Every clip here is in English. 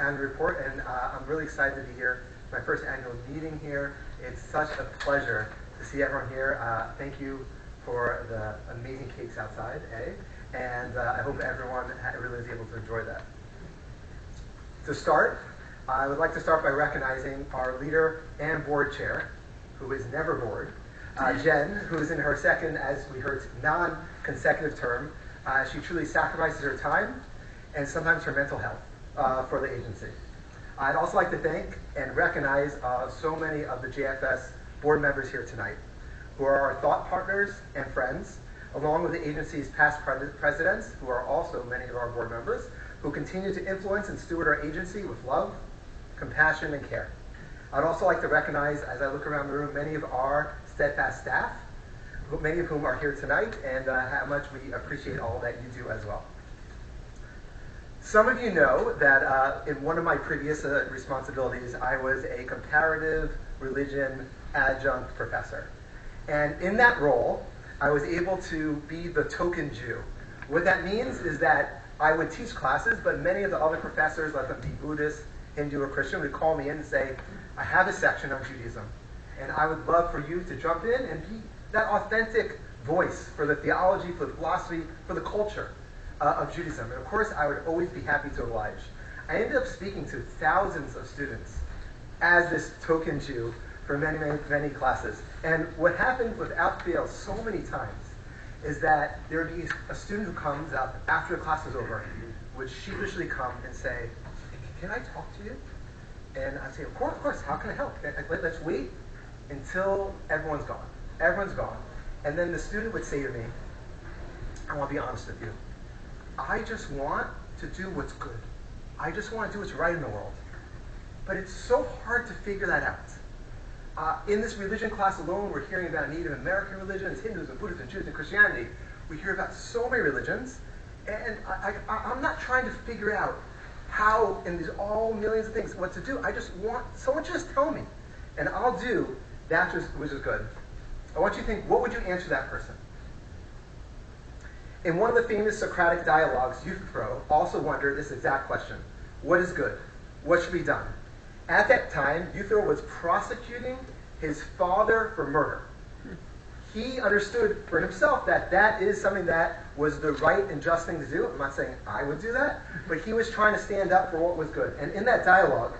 annual report, and I'm really excited to be here. My first annual meeting here. It's such a pleasure to see everyone here. Thank you for the amazing cakes outside, and I hope everyone really is able to enjoy that. To start, I would like to start by recognizing our leader and board chair, who is never bored, Jen, who is in her second, as we heard, non-consecutive term. She truly sacrifices her time and sometimes her mental health for the agency. I'd also like to thank and recognize so many of the JFS board members here tonight, who are our thought partners and friends, along with the agency's past presidents, who are also many of our board members, who continue to influence and steward our agency with love, compassion, and care. I'd also like to recognize, as I look around the room, many of our steadfast staff, many of whom are here tonight, and how much we appreciate all that you do as well. Some of you know that in one of my previous responsibilities, I was a comparative religion adjunct professor. And in that role, I was able to be the token Jew. What that means is that I would teach classes, but many of the other professors, let them be Buddhist, Hindu, or Christian, would call me in and say, I have a section on Judaism, and I would love for you to jump in and be that authentic voice for the theology, for the philosophy, for the culture of Judaism. And of course, I would always be happy to oblige. I ended up speaking to thousands of students as this token Jew for many, many, many classes. And what happened without fail so many times is that there would be a student who comes up after the class is over, would sheepishly come and say, can I talk to you? And I'd say, of course, how can I help? Let's wait until everyone's gone. Everyone's gone. And then the student would say to me, I want to be honest with you. I just want to do what's good. I just want to do what's right in the world. But it's so hard to figure that out. In this religion class alone, we're hearing about Native American religions, Hinduism, Buddhism, Judaism, Christianity. We hear about so many religions. And I'm not trying to figure out how, in these all millions of things, what to do. I just want someone to just tell me. And I'll do that which is good. I want you to think, what would you answer that person? In one of the famous Socratic dialogues, Euthyphro also wondered this exact question. What is good? What should be done? At that time, Euthyphro was prosecuting his father for murder. He understood for himself that that is something that was the right and just thing to do. I'm not saying I would do that, but he was trying to stand up for what was good. And in that dialogue,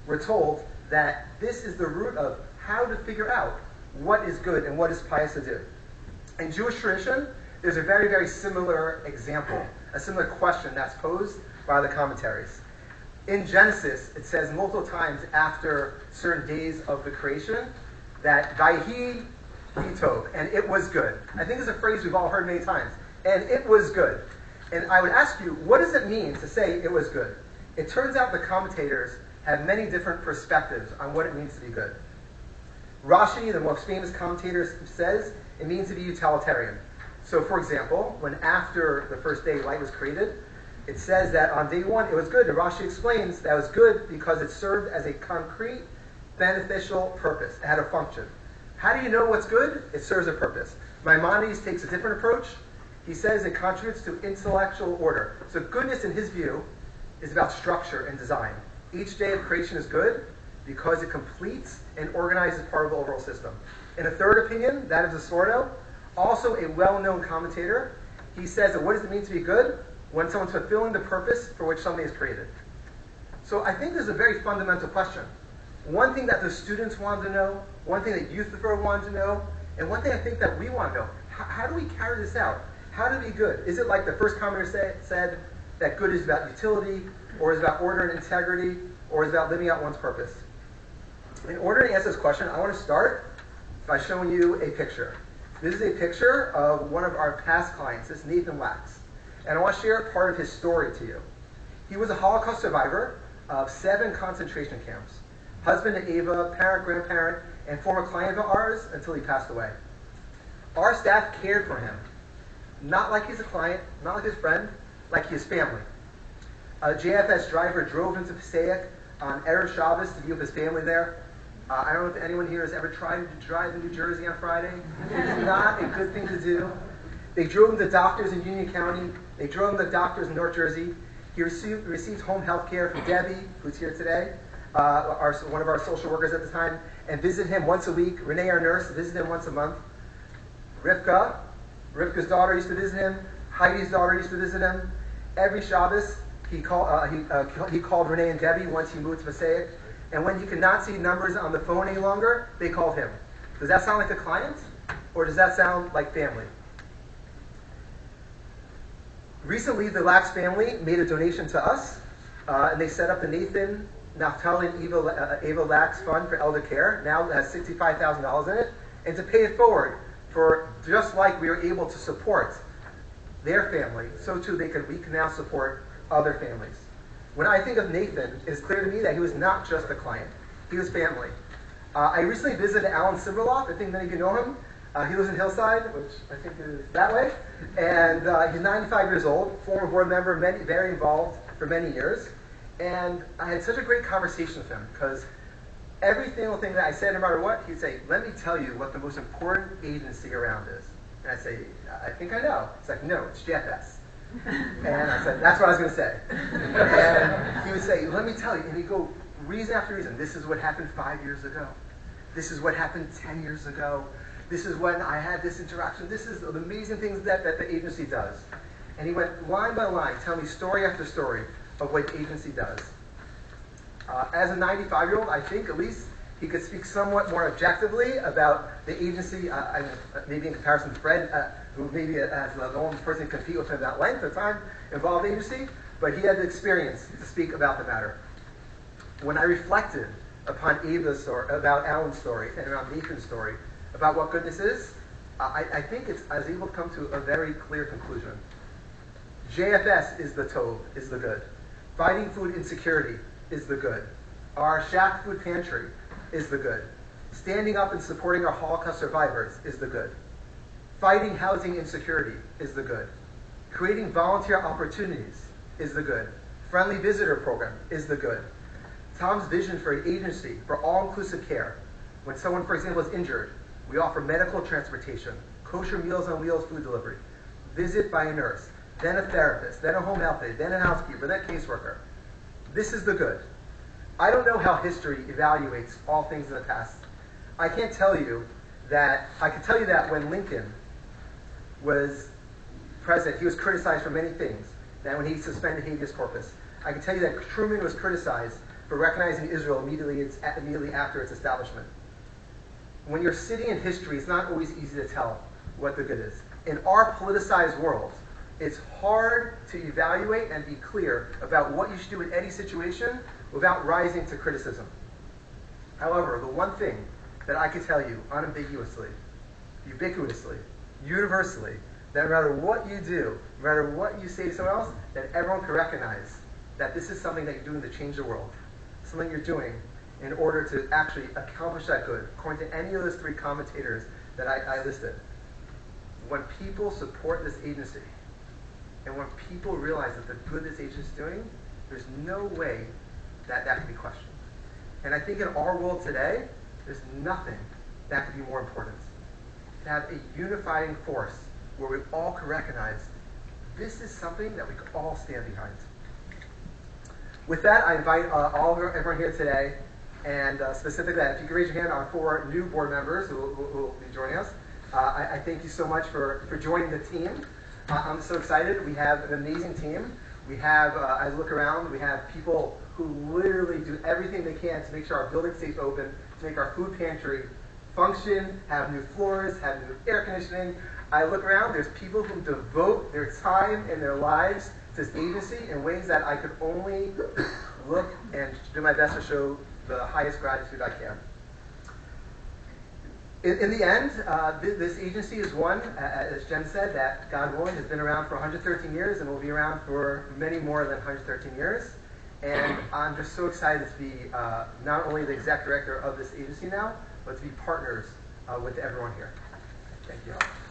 we're told that this is the root of how to figure out what is good and what is pious to do. In Jewish tradition, there's a very, very similar example, a similar question that's posed by the commentaries. In Genesis, it says multiple times after certain days of the creation that Vayhi Tov, and it was good. I think it's a phrase we've all heard many times, and it was good. And I would ask you, what does it mean to say it was good? It turns out the commentators have many different perspectives on what it means to be good. Rashi, the most famous commentator, says it means to be utilitarian. So, for example, when after the first day light was created, it says that on day one it was good. And Rashi explains that it was good because it served as a concrete, beneficial purpose. It had a function. How do you know what's good? It serves a purpose. Maimonides takes a different approach. He says it contributes to intellectual order. So goodness, in his view, is about structure and design. Each day of creation is good because it completes and organizes part of the overall system. In a third opinion, that of Zasordo, also a well-known commentator, he says that what does it mean to be good? When someone's fulfilling the purpose for which something is created. So I think there's a very fundamental question. One thing that the students wanted to know, one thing that Euthyphro wanted to know, and one thing I think that we want to know, how do we carry this out? How to be good? Is it like the first commentator said that good is about utility, or is about order and integrity, or is about living out one's purpose? In order to answer this question, I want to start by showing you a picture. This is a picture of one of our past clients, this Nathan Wax. And I want to share part of his story to you. He was a Holocaust survivor of 7 concentration camps. Husband to Ava, parent, grandparent, and former client of ours until he passed away. Our staff cared for him. Not like he's a client, not like his friend, like his family. A JFS driver drove him to Passaic on Erev Shabbos to be with his family there. I don't know if anyone here has ever tried to drive in New Jersey on Friday. It is not a good thing to do. They drove him to doctors in Union County. They drove him to doctors in North Jersey. He received home health care from Debbie, who's here today, one of our social workers at the time, and visited him once a week. Renee, our nurse, visited him once a month. Rivka's daughter used to visit him. Heidi's daughter used to visit him. Every Shabbos, he called Renee and Debbie once he moved to Passaic. And when he could not see numbers on the phone any longer, they called him. Does that sound like a client? Or does that sound like family? Recently, the Lax family made a donation to us, and they set up the Nathan, Naftali, and Ava Lax Fund for Elder Care. Now it has $65,000 in it. And to pay it forward, for just like we were able to support their family, so too we can now support other families. When I think of Nathan, it's clear to me that he was not just a client. He was family. I recently visited Alan Simberloff. I think many of you know him. He lives in Hillside, which I think is that way. And he's 95 years old, former board member, very involved for many years. And I had such a great conversation with him because every single thing that I said, no matter what, he'd say, let me tell you what the most important agency around is. And I'd say, I think I know. He's like, no, it's JFS. And I said, that's what I was going to say. And he would say, let me tell you. And he'd go reason after reason. This is what happened 5 years ago. This is what happened 10 years ago. This is when I had this interaction. This is the amazing things that the agency does. And he went line by line, telling me story after story of what the agency does. As a 95-year-old, I think at least he could speak somewhat more objectively about the agency, maybe in comparison to Fred, who maybe as the only person to compete with him that length of time involved agency, but he had the experience to speak about the matter. When I reflected upon Ava's story, about Alan's story, and about Nathan's story, about what goodness is, I think I was able to come to a very clear conclusion. JFS is the Tov, is the good. Fighting food insecurity is the good. Our Shack Food Pantry is the good. Standing up and supporting our Holocaust survivors is the good. Fighting housing insecurity is the good. Creating volunteer opportunities is the good. Friendly visitor program is the good. Tom's vision for an agency for all-inclusive care. When someone, for example, is injured, we offer medical transportation, kosher Meals on Wheels food delivery, visit by a nurse, then a therapist, then a home health aide, then a housekeeper, then a caseworker. This is the good. I don't know how history evaluates all things in the past. I can't tell you that, I can tell you that when Lincoln was president, he was criticized for many things. That when he suspended habeas corpus. I can tell you that Truman was criticized for recognizing Israel immediately after its establishment. When you're sitting in history, it's not always easy to tell what the good is. In our politicized world, it's hard to evaluate and be clear about what you should do in any situation without rising to criticism. However, the one thing that I can tell you unambiguously, ubiquitously, universally, that no matter what you do, no matter what you say to someone else, that everyone can recognize that this is something that you're doing to change the world. Something you're doing in order to actually accomplish that good, according to any of those three commentators that I listed. When people support this agency, and when people realize that the good this agency is doing, there's no way that can be questioned. And I think in our world today, there's nothing that could be more important. To have a unifying force where we all can recognize this is something that we can all stand behind. With that, I invite everyone here today, and specifically, if you can raise your hand, our 4 new board members who will be joining us. I thank you so much for joining the team. I'm so excited. We have an amazing team. We have, as I look around, we have people who literally do everything they can to make sure our building stays open, to make our food pantry function, have new floors, have new air conditioning. I look around, there's people who devote their time and their lives to this agency in ways that I could only look and do my best to show the highest gratitude I can. In the end, this agency is one, as Jen said, that God willing has been around for 113 years and will be around for many more than 113 years. And I'm just so excited to be not only the exec director of this agency now, but to be partners with everyone here. Thank you all.